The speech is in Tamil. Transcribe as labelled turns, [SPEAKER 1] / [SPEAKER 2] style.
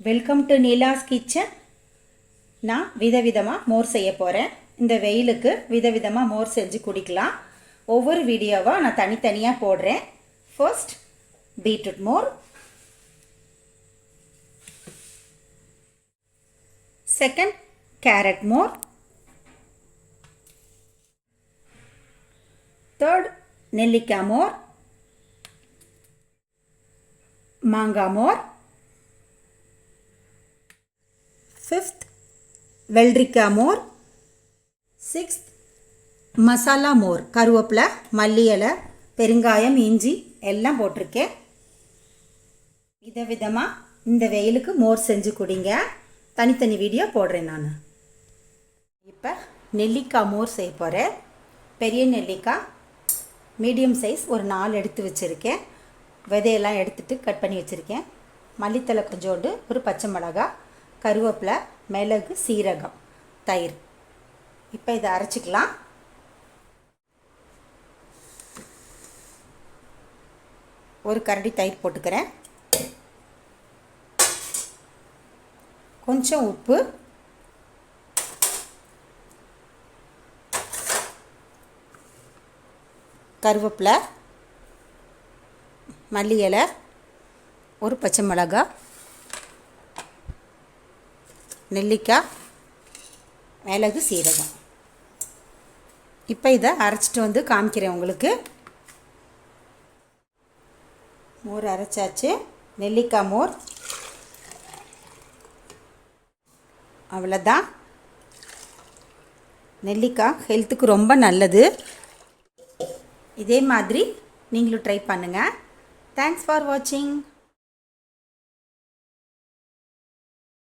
[SPEAKER 1] Welcome to Neela's kitchen. நான் விதவிதமாக மோர் செய்ய போகிறேன். இந்த வெயிலுக்கு விதவிதமாக மோர் செஞ்சு குடிக்கலாம். ஒவ்வொரு வீடியோவாக நான் தனித்தனியாக போடுறேன். ஃபர்ஸ்ட் பீட்ரூட் மோர், செகண்ட் கேரட் மோர், தேர்ட் நெல்லிக்காய் மோர், மாங்காய் மோர், ஃபிஃப்த் வெள்ளரிக்காய் மோர், சிக்ஸ்த் மசாலா மோர், கருவேப்பிலை, மல்லி இலை, பெருங்காயம், இஞ்சி எல்லாம் போட்டிருக்கேன். விதவிதமாக இந்த வெயிலுக்கு மோர் செஞ்சு குடிங்க. தனித்தனி வீடியோ போடுறேன் நான். இப்போ நெல்லிக்காய் மோர் செய்ய போகிறேன். பெரிய நெல்லிக்காய் மீடியம் சைஸ் ஒரு 4 எடுத்து வச்சுருக்கேன். விதையெல்லாம் எடுத்துகிட்டு கட் பண்ணி வச்சுருக்கேன். மல்லித்தலை கொஞ்சோண்டு, ஒரு பச்சை மிளகாய், கருவேப்பிலை, மிளகு, சீரகம், தயிர். இப்போ இதை அரைச்சிக்கலாம். ஒரு கரண்டி தயிர் போட்டுக்கிறேன். கொஞ்சம் உப்பு, கருவேப்பிலை, மல்லி இலை, ஒரு பச்சை மிளகாய், நெல்லிக்காய், மிளகு, சீரகம். இப்போ இதை அரைச்சிட்டு வந்து காமிக்கிறேன் உங்களுக்கு. மோர் அரைச்சாச்சு. நெல்லிக்காய் மோர் அவ்வளோதான். நெல்லிக்காய் ஹெல்த்துக்கு ரொம்ப நல்லது. இதே மாதிரி நீங்களும் ட்ரை பண்ணுங்கள். தேங்க்ஸ் ஃபார் வாட்சிங்.